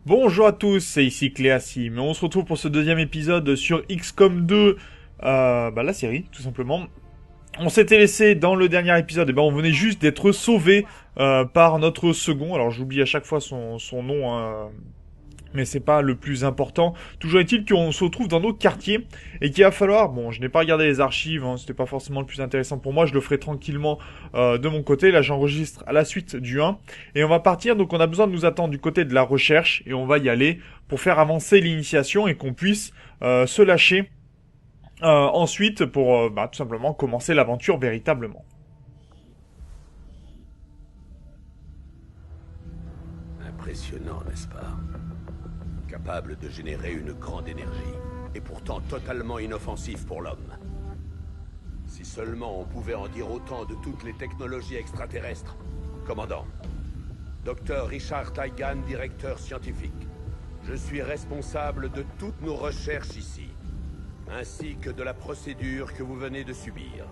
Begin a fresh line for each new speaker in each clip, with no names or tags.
Bonjour à tous, c'est ici Cléasim. On se retrouve pour ce deuxième épisode sur XCOM 2, la série, tout simplement. On s'était laissé dans le dernier épisode, on venait juste d'être sauvé par notre second. Alors j'oublie à chaque fois son nom, mais c'est pas le plus important. Toujours est-il qu'on se retrouve dans nos quartiers et qu'il va falloir... Bon, je n'ai pas regardé les archives, c'était pas forcément le plus intéressant pour moi, je le ferai tranquillement de mon côté. Là, j'enregistre à la suite du 1 et on va partir. Donc on a besoin de nous attendre du côté de la recherche et on va y aller pour faire avancer l'initiation et qu'on puisse se lâcher ensuite pour tout simplement commencer l'aventure véritablement.
Impressionnant, n'est-ce pas? Capable de générer une grande énergie, et pourtant totalement inoffensif pour l'homme. Si seulement on pouvait en dire autant de toutes les technologies extraterrestres. Commandant, Dr. Richard Taigan, directeur scientifique. Je suis responsable de toutes nos recherches ici, ainsi que de la procédure que vous venez de subir.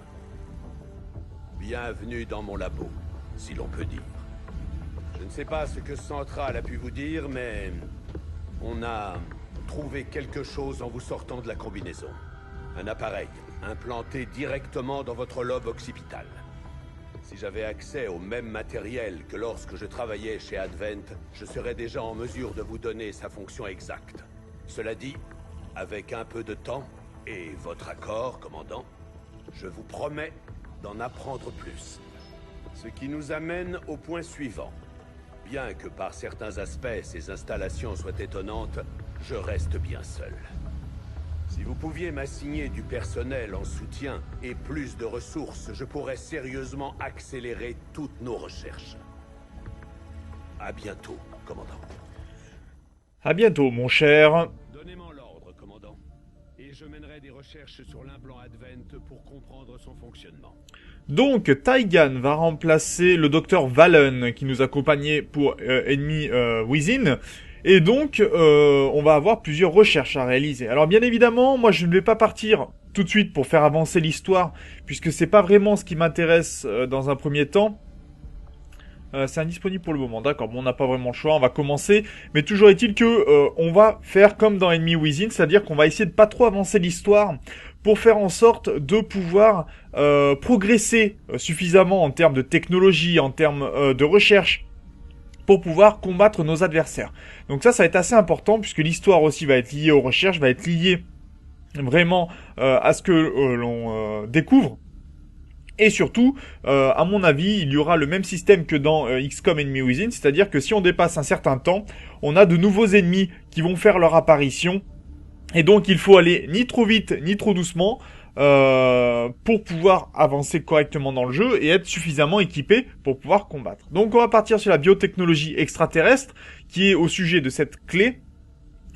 Bienvenue dans mon labo, si l'on peut dire. Je ne sais pas ce que Central a pu vous dire, mais... on a trouvé quelque chose en vous sortant de la combinaison. Un appareil, implanté directement dans votre lobe occipital. Si j'avais accès au même matériel que lorsque je travaillais chez Advent, je serais déjà en mesure de vous donner sa fonction exacte. Cela dit, avec un peu de temps, et votre accord, commandant, je vous promets d'en apprendre plus. Ce qui nous amène au point suivant. Bien que par certains aspects ces installations soient étonnantes, je reste bien seul. Si vous pouviez m'assigner du personnel en soutien et plus de ressources, je pourrais sérieusement accélérer toutes nos recherches. À bientôt, commandant.
À bientôt, mon cher.
Donnez-moi l'ordre, commandant. Et je mènerai des recherches sur l'implant Advent pour comprendre son fonctionnement.
Donc, Taigan va remplacer le docteur Valen qui nous accompagnait pour Enemy Within. Et donc, on va avoir plusieurs recherches à réaliser. Alors, bien évidemment, moi, je ne vais pas partir tout de suite pour faire avancer l'histoire, puisque c'est pas vraiment ce qui m'intéresse dans un premier temps. C'est indisponible pour le moment, d'accord. Bon, on n'a pas vraiment le choix, on va commencer. Mais toujours est-il que on va faire comme dans Enemy Within, c'est-à-dire qu'on va essayer de pas trop avancer l'histoire pour faire en sorte de pouvoir progresser suffisamment en termes de technologie, en termes de recherche, pour pouvoir combattre nos adversaires. Donc ça va être assez important, puisque l'histoire aussi va être liée aux recherches, va être liée vraiment à ce que l'on découvre. Et surtout, à mon avis, il y aura le même système que dans XCOM Enemy Within, c'est-à-dire que si on dépasse un certain temps, on a de nouveaux ennemis qui vont faire leur apparition. Et donc il faut aller ni trop vite ni trop doucement pour pouvoir avancer correctement dans le jeu et être suffisamment équipé pour pouvoir combattre. Donc on va partir sur la biotechnologie extraterrestre qui est au sujet de cette clé.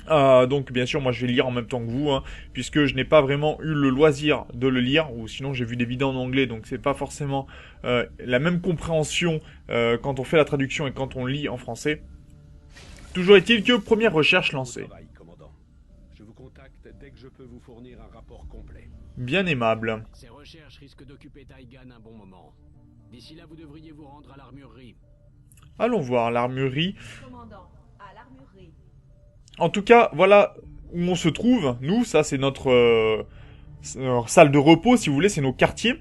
Donc bien sûr moi je vais lire en même temps que vous puisque je n'ai pas vraiment eu le loisir de le lire, ou sinon j'ai vu des vidéos en anglais, donc c'est pas forcément la même compréhension quand on fait la traduction et quand on lit en français. Toujours est-il que première recherche lancée.
Je vous contacte dès que je peux vous fournir un rapport complet.
Bien aimable.
Ces recherches risquent d'occuper Taigan un bon moment. D'ici là, vous devriez vous rendre à l'armurerie.
Allons voir l'armurerie.
Commandant, à l'armurerie.
En tout cas, voilà où on se trouve. Nous, ça c'est notre salle de repos, si vous voulez, c'est nos quartiers.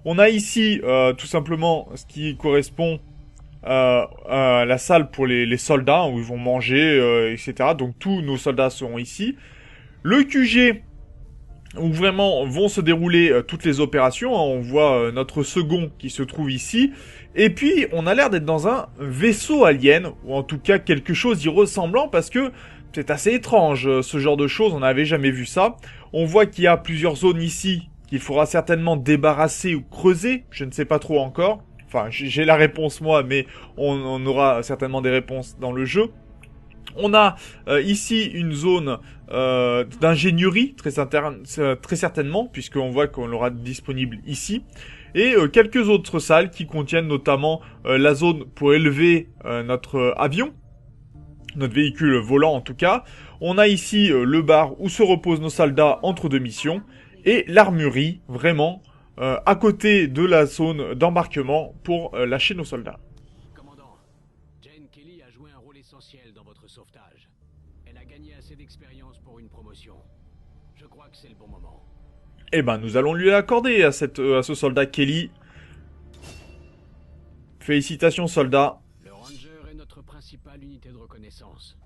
On a ici tout simplement ce qui correspond à la salle pour les soldats, où ils vont manger, etc. Donc tous nos soldats seront ici. Le QG, où vraiment vont se dérouler toutes les opérations. On voit notre second qui se trouve ici. Et puis, on a l'air d'être dans un vaisseau alien, ou en tout cas quelque chose y ressemblant, parce que c'est assez étrange, ce genre de choses, on n'avait jamais vu ça. On voit qu'il y a plusieurs zones ici qu'il faudra certainement débarrasser ou creuser, je ne sais pas trop encore. Enfin, j'ai la réponse moi, mais on aura certainement des réponses dans le jeu. On a ici une zone d'ingénierie, très certainement, puisqu'on voit qu'on l'aura disponible ici. Et quelques autres salles qui contiennent notamment la zone pour élever notre avion, notre véhicule volant en tout cas. On a ici le bar où se reposent nos soldats entre deux missions. Et l'armurerie, vraiment, à côté de la zone d'embarquement pour lâcher nos soldats.
Commandant, Jane Kelly a joué un rôle essentiel dans votre sauvetage. assez d'expérience pour une promotion. Je crois que c'est le bon moment.
Eh ben, nous allons lui l'accorder à ce soldat Kelly. Félicitations, soldat.
Le Ranger est notre principale unité de reconnaissance.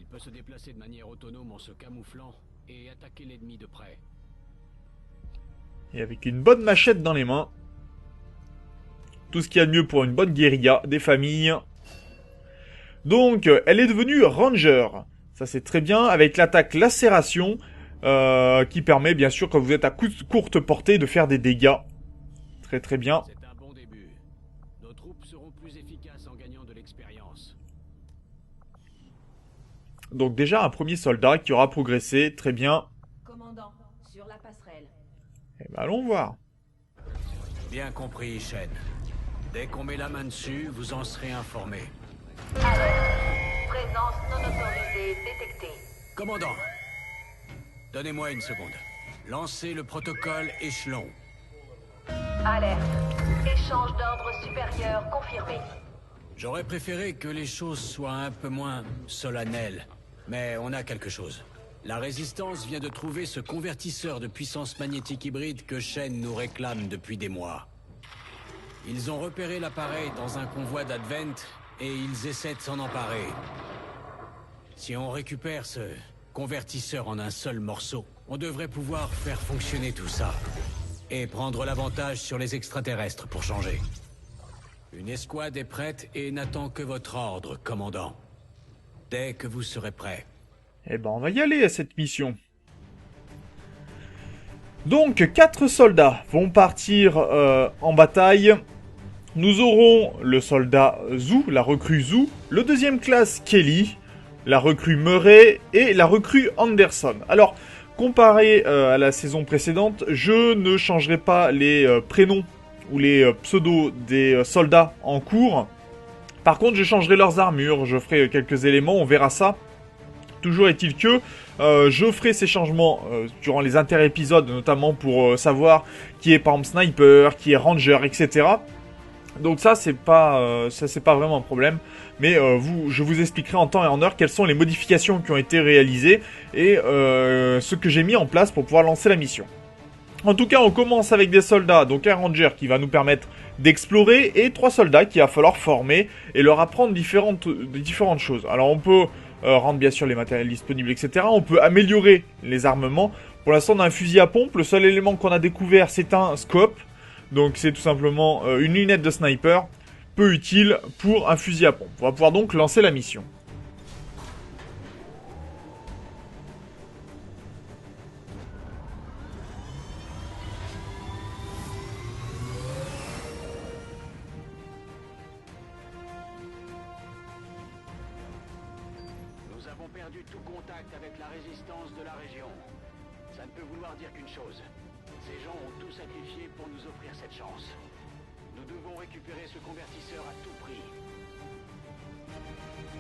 Il peut se déplacer de manière autonome en se camouflant et attaquer l'ennemi de près.
Et avec une bonne machette dans les mains. Tout ce qu'il y a de mieux pour une bonne guérilla, des familles. Donc, elle est devenue Ranger. Ça c'est très bien, avec l'attaque lacération, qui permet bien sûr quand vous êtes à courte portée de faire des dégâts. Très très bien.
C'est un bon début. Nos troupes seront plus efficaces en gagnant de l'expérience.
Donc déjà un premier soldat qui aura progressé, très bien.
Commandant, sur la passerelle.
Eh ben, allons voir.
Bien compris, Shen. Dès qu'on met la main dessus, vous en serez informé.
Présence non autorisée détectée.
Commandant, donnez-moi une seconde. Lancez le protocole échelon.
Alerte. Échange d'ordre supérieur confirmé.
J'aurais préféré que les choses soient un peu moins solennelles, mais on a quelque chose. La Résistance vient de trouver ce convertisseur de puissance magnétique hybride que Shen nous réclame depuis des mois. Ils ont repéré l'appareil dans un convoi d'Advent et ils essaient de s'en emparer. Si on récupère ce convertisseur en un seul morceau, on devrait pouvoir faire fonctionner tout ça. Et prendre l'avantage sur les extraterrestres pour changer. Une escouade est prête et n'attend que votre ordre, commandant. Dès que vous serez prêt.
Eh ben, on va y aller à cette mission. Donc, 4 soldats vont partir en bataille. Nous aurons le soldat Zou, la recrue Zou, le deuxième classe Kelly, la recrue Murray et la recrue Anderson. Alors, comparé à la saison précédente, je ne changerai pas les prénoms ou les pseudos des soldats en cours. Par contre, je changerai leurs armures, je ferai quelques éléments, on verra ça. Toujours est-il que je ferai ces changements durant les inter-épisodes, notamment pour savoir qui est par exemple Sniper, qui est Ranger, etc. Donc ça c'est pas vraiment un problème, mais je vous expliquerai en temps et en heure quelles sont les modifications qui ont été réalisées et ce que j'ai mis en place pour pouvoir lancer la mission. En tout cas, on commence avec des soldats, donc un ranger qui va nous permettre d'explorer et 3 soldats qu'il va falloir former et leur apprendre différentes choses. Alors on peut rendre bien sûr les matériels disponibles, etc. On peut améliorer les armements. Pour l'instant, on a un fusil à pompe. Le seul élément qu'on a découvert, c'est un scope. Donc c'est tout simplement une lunette de sniper, peu utile pour un fusil à pompe. On va pouvoir donc lancer la mission.
Nous avons perdu tout contact avec la résistance de la région. Ça ne peut vouloir dire qu'une chose. Ces gens ont tout sacrifié pour nous offrir cette chance. Nous devons récupérer ce convertisseur à tout prix.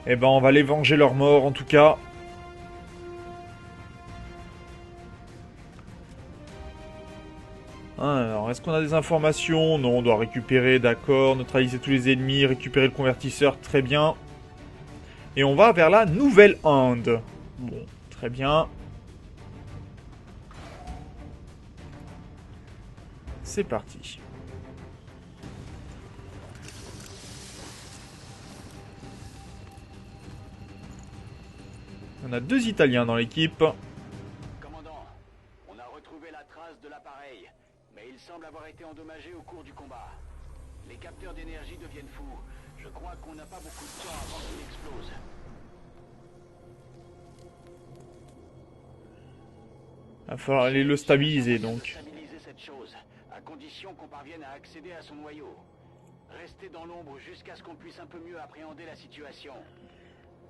Eh ben, on va les venger leur mort, en tout cas. Alors, est-ce qu'on a des informations? Non, on doit récupérer, d'accord. Neutraliser tous les ennemis, récupérer le convertisseur, très bien. Et on va vers la Nouvelle-Inde. Bon, très bien. C'est parti. On a 2 Italiens dans l'équipe.
Commandant, on a retrouvé la trace de l'appareil, mais il semble avoir été endommagé au cours du combat. Les capteurs d'énergie deviennent fous. Je crois qu'on n'a pas beaucoup de temps avant qu'il explose.
Il va falloir aller le stabiliser donc.
Stabiliser cette chose, à condition qu'on parvienne à accéder à son noyau. Restez dans l'ombre jusqu'à ce qu'on puisse un peu mieux appréhender la situation.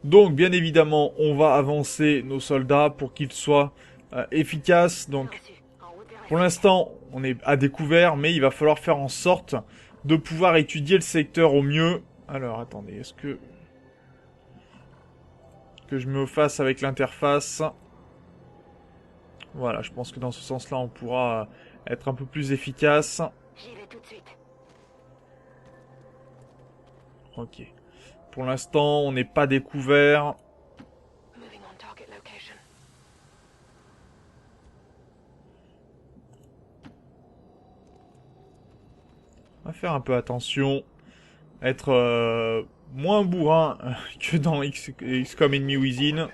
Donc bien évidemment on va avancer nos soldats pour qu'ils soient efficaces. Donc pour l'instant on est à découvert, mais il va falloir faire en sorte de pouvoir étudier le secteur au mieux. Alors attendez, est-ce que je me fasse avec l'interface? Voilà, je pense que dans ce sens-là on pourra être un peu plus efficace.
J'y vais tout de suite.
Ok. Pour l'instant on n'est pas découvert.
Moving on target location.
On va faire un peu attention. Être moins bourrin que dans XCOM Enemy Within.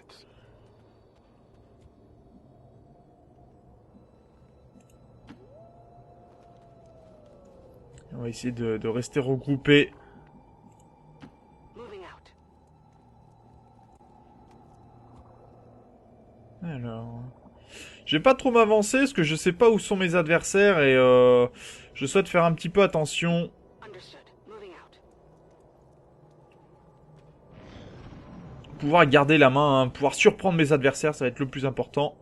On va essayer de rester regroupés. Alors... Je vais pas trop m'avancer parce que je sais pas où sont mes adversaires et je souhaite faire un petit peu attention. Pouvoir garder la main, hein, pouvoir surprendre mes adversaires, ça va être le plus important.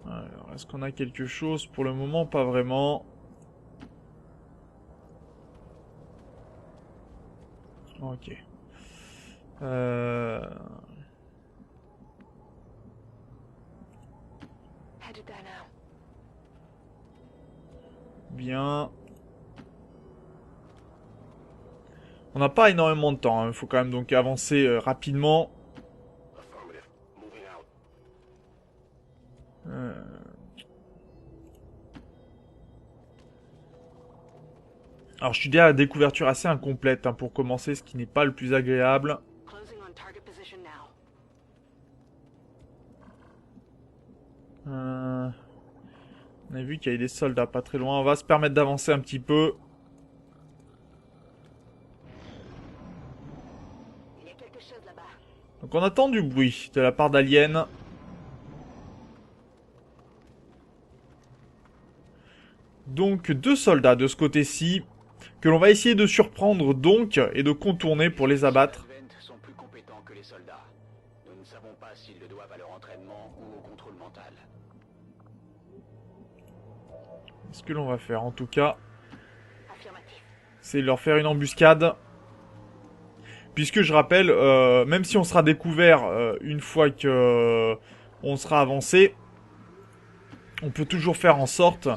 Alors, est-ce qu'on a quelque chose? Pour le moment, pas vraiment. Ok. Bien. On n'a pas énormément de temps, hein. Il faut quand même donc avancer rapidement. Alors je suis déjà à la découverture assez incomplète hein, pour commencer, ce qui n'est pas le plus agréable. On a vu qu'il y avait des soldats pas très loin. On va se permettre d'avancer un petit peu. Donc on attend du bruit de la part d'aliens. Donc 2 soldats de ce côté-ci que l'on va essayer de surprendre donc et de contourner pour les abattre.
Sont plus compétents que les soldats. Nous ne savons pas s'ils le doivent à leur entraînement ou au contrôle mental.
Ce que l'on va faire en tout cas, c'est leur faire une embuscade. Puisque je rappelle, même si on sera découvert une fois que on sera avancé, on peut toujours faire en sorte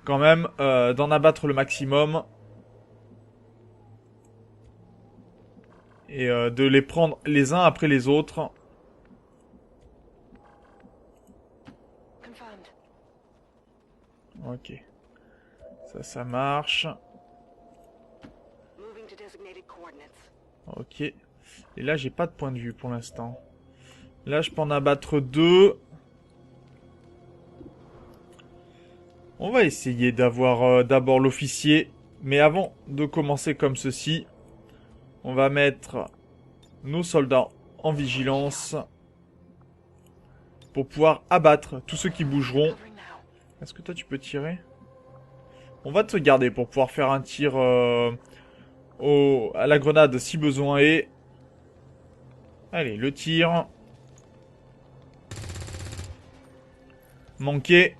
quand même d'en abattre le maximum. Et de les prendre les uns après les autres. Ok. Ça marche. Ok. Et là, j'ai pas de point de vue pour l'instant. Là, je peux en abattre 2. On va essayer d'avoir d'abord l'officier. Mais avant de commencer comme ceci, on va mettre nos soldats en vigilance pour pouvoir abattre tous ceux qui bougeront. Est-ce que toi tu peux tirer? On va te garder pour pouvoir faire un tir à la grenade si besoin est. Allez, le tir. Manqué.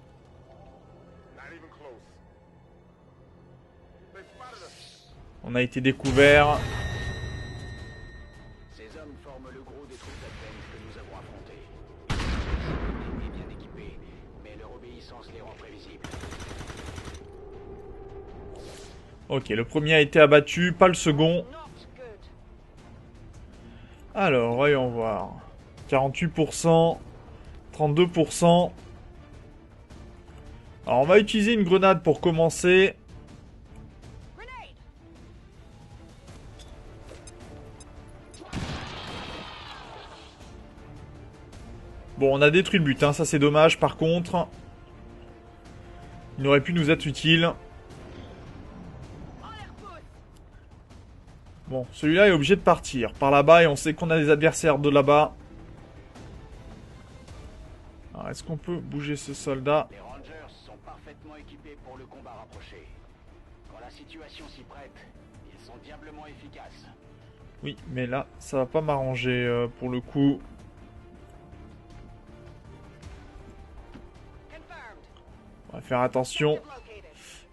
On a été découvert.
Ces hommes forment le gros des troupes d'Advent que nous avons affrontées. Bien équipés, mais leur obéissance les rend prévisibles.
Ok, le premier a été abattu, pas le second. Alors, voyons voir. 48%, 32%. Alors, on va utiliser une grenade pour commencer. Bon, on a détruit le but, hein. Ça c'est dommage par contre. Il aurait pu nous être utile. Bon, celui-là est obligé de partir par là-bas et on sait qu'on a des adversaires de là-bas. Alors, est-ce qu'on peut bouger ce soldat?
Les Rangers sont parfaitement équipés pour le combat rapproché. Quand la situation s'y prête, ils sont diablement efficaces.
Oui, mais là, ça va pas m'arranger pour le coup. On va faire attention.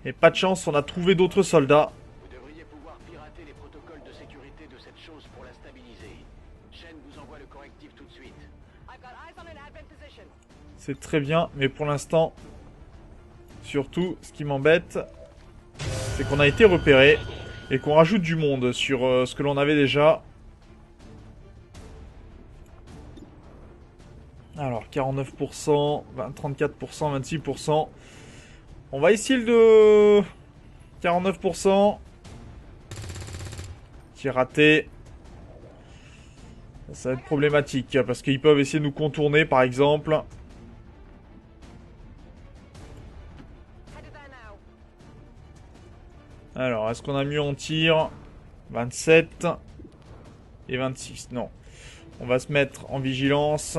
Et pas de chance, on a trouvé d'autres soldats.
Vous devriez pouvoir pirater les protocoles de sécurité de cette chose pour la stabiliser. Shen vous envoie le correctif tout de suite.
C'est très bien, mais pour l'instant, surtout, ce qui m'embête, c'est qu'on a été repéré et qu'on rajoute du monde sur ce que l'on avait déjà. Alors, 49%, 34%, 26%. On va essayer de... 49%. Tir raté. Ça va être problématique, parce qu'ils peuvent essayer de nous contourner, par exemple. Alors, est-ce qu'on a mieux en tir? 27 et 26. Non. On va se mettre en vigilance.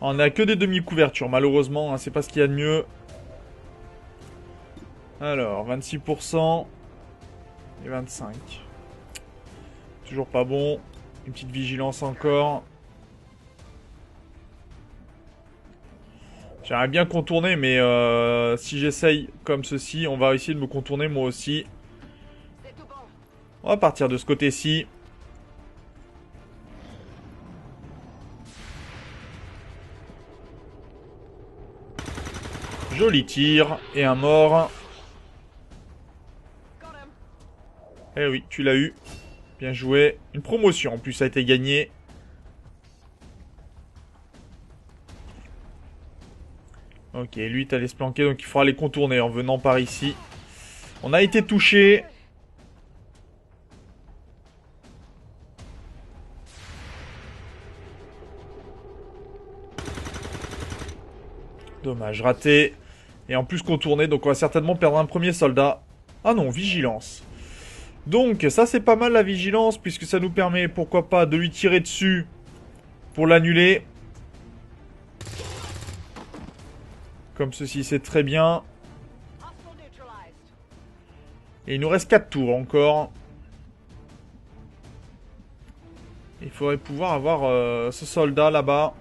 On n'a que des demi-couvertures, malheureusement. Hein, c'est pas ce qu'il y a de mieux. Alors, 26% et 25. Toujours pas bon. Une petite vigilance encore. J'aimerais bien contourner, mais si j'essaye comme ceci, on va essayer de me contourner moi aussi. On va partir de ce côté-ci. Joli tir et un mort. Eh oui, tu l'as eu. Bien joué. Une promotion en plus a été gagnée. Ok, lui t'allais se planquer, donc il faudra les contourner en venant par ici. On a été touché. Dommage, raté. Et en plus contourné, donc on va certainement perdre un premier soldat. Ah non, vigilance. Donc ça c'est pas mal la vigilance, puisque ça nous permet, pourquoi pas, de lui tirer dessus pour l'annuler. Comme ceci, c'est très bien. Et il nous reste 4 tours encore. Il faudrait pouvoir avoir ce soldat là-bas.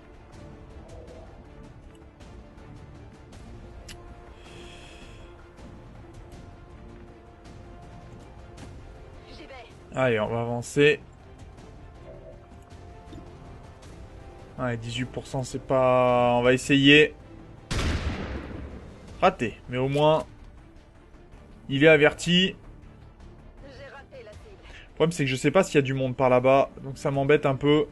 Allez, on va avancer. Allez, 18%, c'est pas... On va essayer. Raté, mais au moins, il est averti. Le problème, c'est que je sais pas s'il y a du monde par là-bas, donc ça m'embête un peu.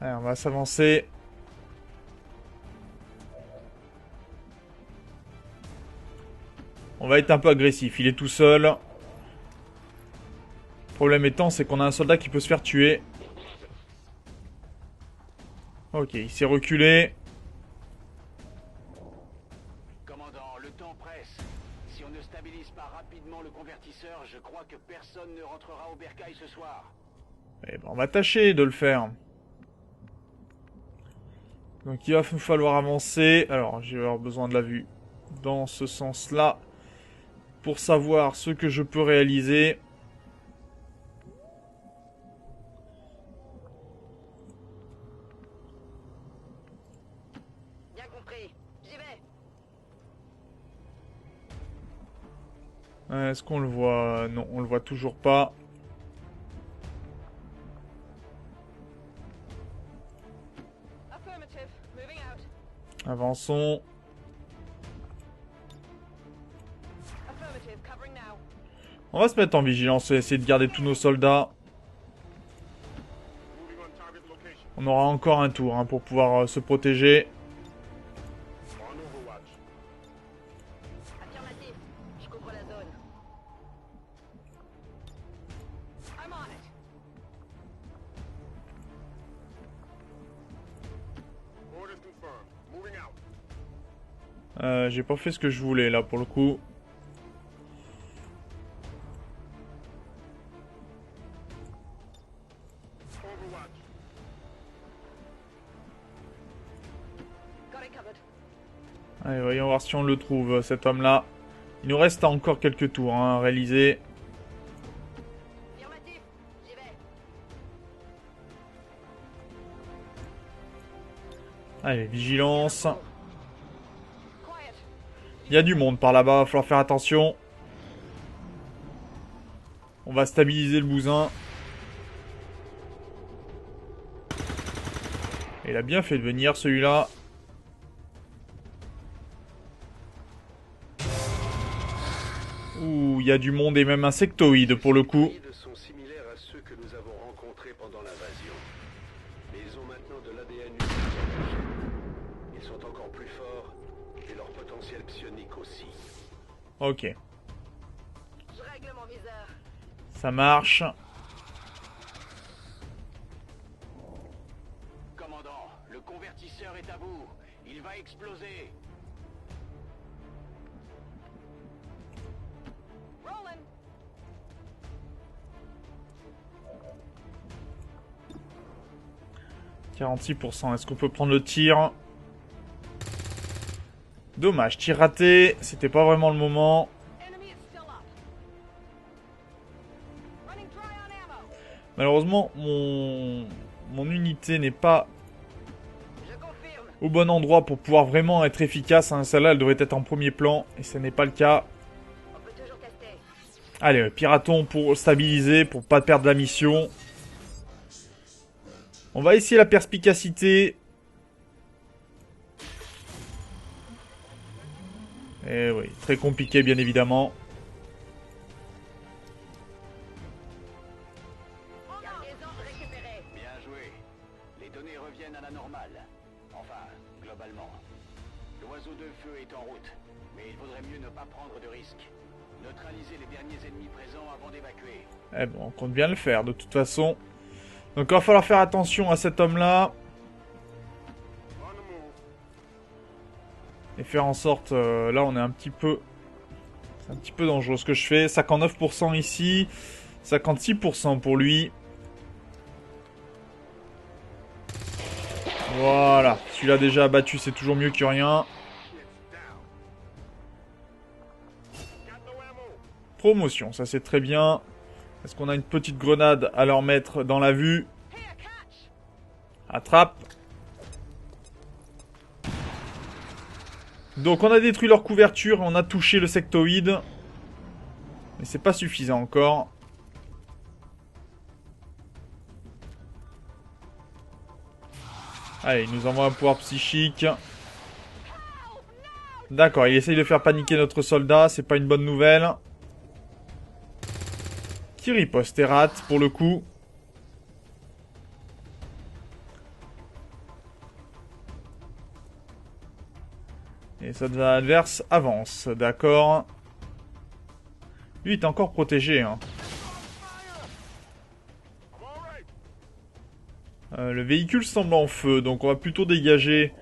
Allez, on va s'avancer. On va être un peu agressif, il est tout seul. Le problème étant, c'est qu'on a un soldat qui peut se faire tuer. Ok, il s'est reculé.
Commandant, le temps presse. Si on ne stabilise pas rapidement le convertisseur, je crois que personne ne rentrera au bercail ce soir.
Eh ben, on va tâcher de le faire. Donc il va nous falloir avancer. Alors, je vais avoir besoin de la vue dans ce sens-là. Pour savoir ce que je peux réaliser.
Bien compris. J'y vais.
Est-ce qu'on le voit? Non, on le voit toujours pas. Avançons. On va se mettre en vigilance et essayer de garder tous nos soldats. On aura encore un tour hein, pour pouvoir se protéger.
Affirmatif. Je couvre la zone. I'm on it.
J'ai pas fait ce que je voulais là pour le coup. Allez, voyons voir si on le trouve, cet homme-là. Il nous reste encore quelques tours hein, à réaliser.
Affirmatif. J'y vais.
Allez, vigilance.
Quiet.
Il y a du monde par là-bas, il va falloir faire attention. On va stabiliser le bousin. Il a bien fait de venir celui-là. où il y a du monde et même un sectoïde pour le coup.
Les sont similaires à ceux que nous avons rencontrés pendant l'invasion. Mais ils ont maintenant de l'ADN unique. Ils sont encore plus forts et leur potentiel psionique aussi.
Ok,
Je règle mon viseur.
ça marche.
Commandant, le convertisseur est à vous. Il va exploser.
Roland.
46%. Est-ce qu'on peut prendre le tir? Dommage, tir raté. C'était pas vraiment le moment.
Enemy is still up. Running dry on ammo.
Malheureusement, mon unité n'est pas
Je confirme.
au bon endroit pour pouvoir vraiment être efficace. Hein. Celle-là, elle devrait être en premier plan. Et ce n'est pas le cas.
On peut toujours tester.
Allez, piraton pour stabiliser, pour pas perdre la mission. On va essayer la perspicacité. Eh oui, très compliqué bien évidemment.
Cargaison récupérée.
Bien joué. Les données reviennent à la normale. Enfin, globalement. L'oiseau de feu est en route, mais il vaudrait mieux ne pas prendre de risques. Neutraliser les derniers ennemis présents avant d'évacuer.
Eh bon, on compte bien le faire de toute façon. Donc il va falloir faire attention à cet homme-là. Et faire en sorte... là, on est un petit peu... C'est un petit peu dangereux ce que je fais. 59% ici. 56% pour lui. Voilà. Celui-là déjà abattu, c'est toujours mieux que rien. Promotion, ça c'est très bien. Est-ce qu'on a une petite grenade à leur mettre dans la vue? Attrape. Donc on a détruit leur couverture, on a touché le sectoïde. Mais c'est pas suffisant encore. Allez, il nous envoie un pouvoir psychique. D'accord, il essaye de faire paniquer notre soldat, c'est pas une bonne nouvelle. Qui riposte et rate pour le coup. Et soldat adverse avance, d'accord. Lui est encore protégé. Hein. Le véhicule semble en feu, donc on va plutôt dégager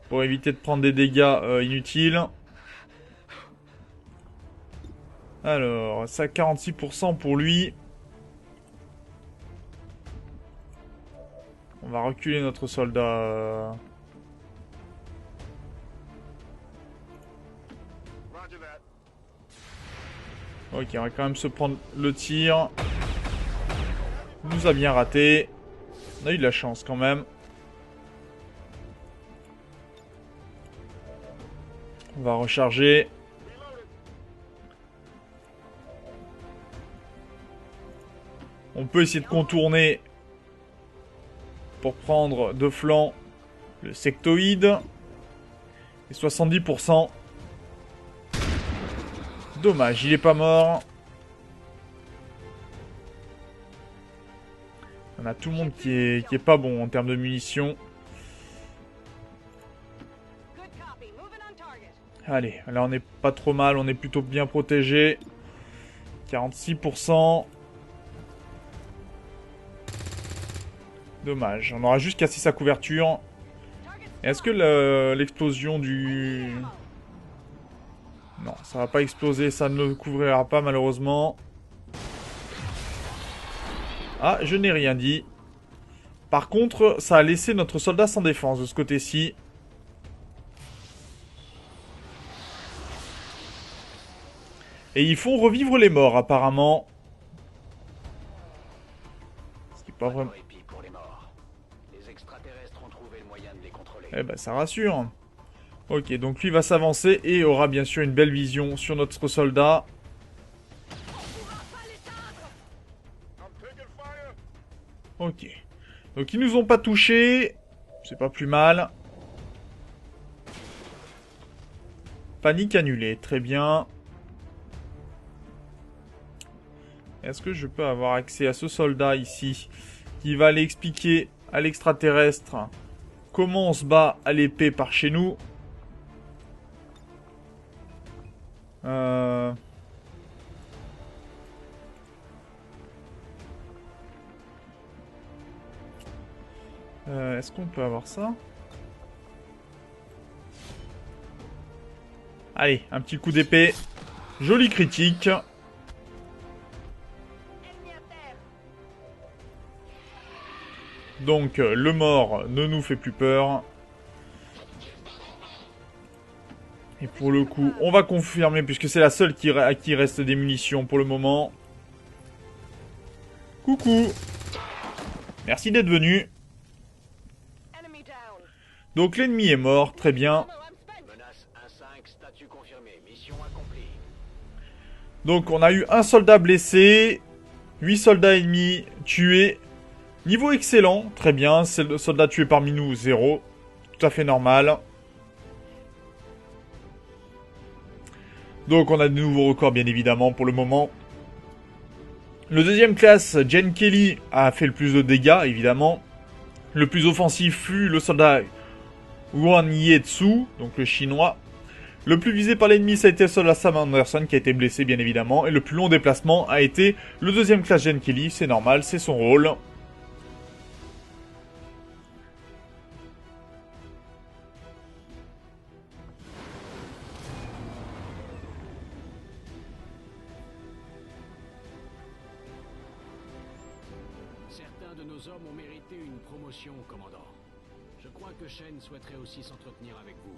pour éviter de prendre des dégâts inutiles. Alors, ça 46% pour lui. On va reculer notre soldat. Ok, on va quand même se prendre le tir. Il nous a bien raté. On a eu de la chance quand même. On va recharger. On peut essayer de contourner pour prendre de flanc le sectoïde. Et 70%. Dommage, il est pas mort. On a tout le monde qui est pas bon en termes de munitions.
Good copy. Moving on target.
Allez, là on est pas trop mal, on est plutôt bien protégé. 46%. Dommage, on aura juste cassé sa couverture. Est-ce que l'explosion du... Non, ça va pas exploser, ça ne le couvrira pas malheureusement. Ah, je n'ai rien dit. Par contre, ça a laissé notre soldat sans défense de ce côté-ci. Et ils font revivre les morts apparemment. Ce qui est pas vraiment...
Pour les morts. Les extraterrestres ont trouvé le moyen de les contrôler.
Eh ben, ça rassure. Ok, donc lui va s'avancer et aura bien sûr une belle vision sur notre soldat. Ok. Donc ils nous ont pas touchés. C'est pas plus mal. Panique annulée, très bien. Est-ce que je peux avoir accès à ce soldat ici qui va aller expliquer à l'extraterrestre comment on se bat à l'épée par chez nous? Est-ce qu'on peut avoir ça? Allez, un petit coup d'épée. Joli critique.
Ennemi à terre.
Donc, le mort ne nous fait plus peur. Et pour le coup, on va confirmer, puisque c'est la seule à qui reste des munitions pour le moment. Coucou. Merci d'être venu.
Enemy down.
Donc, l'ennemi est mort, très bien.
Menace 1-5, statut confirmé. Mission accomplie.
Donc, on a eu un soldat blessé, 8 soldats ennemis tués. Niveau excellent, très bien. C'est le soldat tué parmi nous, 0. Tout à fait normal. Donc, on a de nouveaux records, bien évidemment, pour le moment. Le deuxième classe, Jen Kelly, a fait le plus de dégâts, évidemment. Le plus offensif fut le soldat Yuan Yetsu, donc le chinois. Le plus visé par l'ennemi, ça a été le soldat Sam Anderson, qui a été blessé, bien évidemment. Et le plus long déplacement a été le deuxième classe Jen Kelly, c'est normal, c'est son rôle.
Certains de nos hommes ont mérité une promotion, commandant. Je crois que Shen souhaiterait aussi s'entretenir avec vous.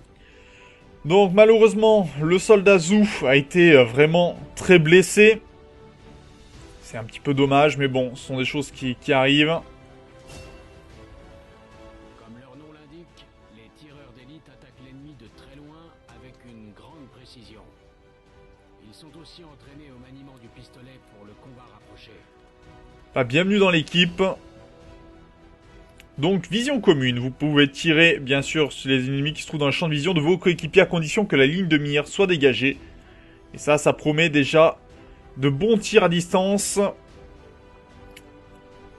Donc malheureusement, le soldat Zhu a été vraiment très blessé. C'est un petit peu dommage, mais bon, ce sont des choses qui arrivent.
Comme leur nom l'indique, les tireurs d'élite attaquent l'ennemi de très loin avec une grande précision. Ils sont aussi entraînés au maniement du pistolet pour le combat rapproché.
Bienvenue dans l'équipe. Donc, vision commune. Vous pouvez tirer, bien sûr, sur les ennemis qui se trouvent dans le champ de vision de vos coéquipiers à condition que la ligne de mire soit dégagée. Et ça promet déjà de bons tirs à distance. En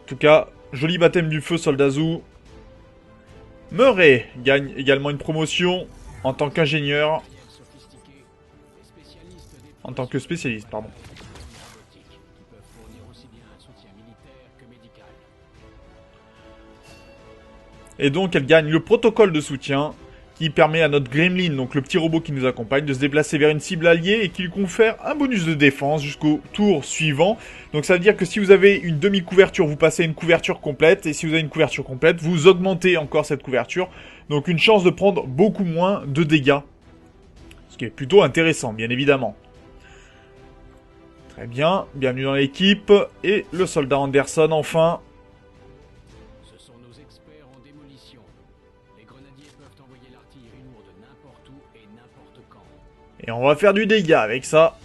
tout cas, joli baptême du feu, soldat Zhu. Murray gagne également une promotion en tant qu'ingénieur. En tant que spécialiste, pardon. Et donc elle gagne le protocole de soutien qui permet à notre Gremlin, donc le petit robot qui nous accompagne, de se déplacer vers une cible alliée et qui lui confère un bonus de défense jusqu'au tour suivant. Donc ça veut dire que si vous avez une demi-couverture, vous passez à une couverture complète. Et si vous avez une couverture complète, vous augmentez encore cette couverture. Donc une chance de prendre beaucoup moins de dégâts. Ce qui est plutôt intéressant, bien évidemment. Très bien, bienvenue dans l'équipe. Et le soldat Anderson, enfin.
Ce sont nos experts en démolition. Les grenadiers peuvent envoyer l'artillerie lourde n'importe où et n'importe quand.
Et on va faire du dégât avec ça.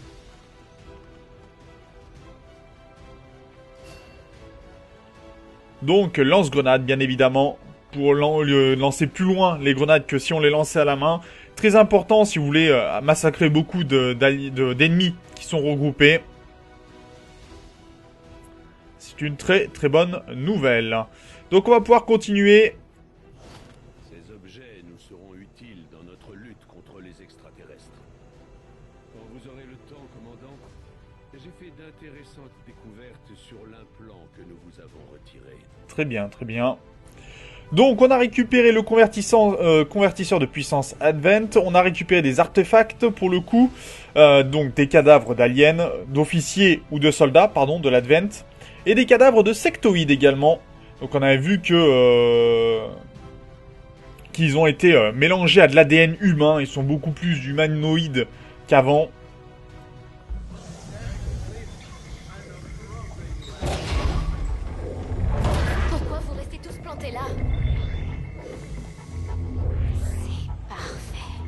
Donc, lance-grenade, bien évidemment, pour lancer plus loin les grenades que si on les lançait à la main. Très important si vous voulez massacrer beaucoup d'ennemis qui sont regroupés. C'est une très très bonne nouvelle. Donc, on va pouvoir continuer.
Ces objets nous seront utiles dans notre lutte contre les extraterrestres. Quand vous aurez le temps, commandant, j'ai fait d'intéressantes découvertes sur l'implant que nous vous avons retiré.
Très bien, très bien. Donc, on a récupéré le convertisseur de puissance Advent. On a récupéré des artefacts, pour le coup. Donc, des cadavres d'aliens, d'officiers ou de soldats, pardon, de l'Advent. Et des cadavres de sectoïdes également. Donc, on avait vu que... qu'ils ont été mélangés à de l'ADN humain. Ils sont beaucoup plus humanoïdes qu'avant.
Pourquoi vous restez tous plantés là? C'est parfait.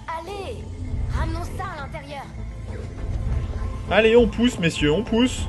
Allez, ramenons ça à l'intérieur.
Allez, on pousse, messieurs, on pousse.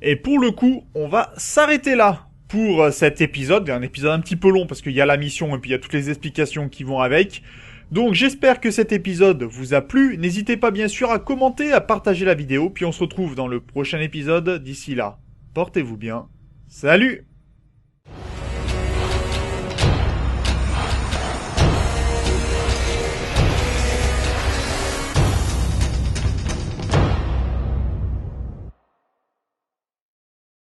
Et pour le coup, on va s'arrêter là pour cet épisode, un épisode un petit peu long parce qu'il y a la mission et puis il y a toutes les explications qui vont avec. Donc j'espère que cet épisode vous a plu. N'hésitez pas bien sûr à commenter, à partager la vidéo, puis on se retrouve dans le prochain épisode. D'ici là, portez-vous bien. Salut!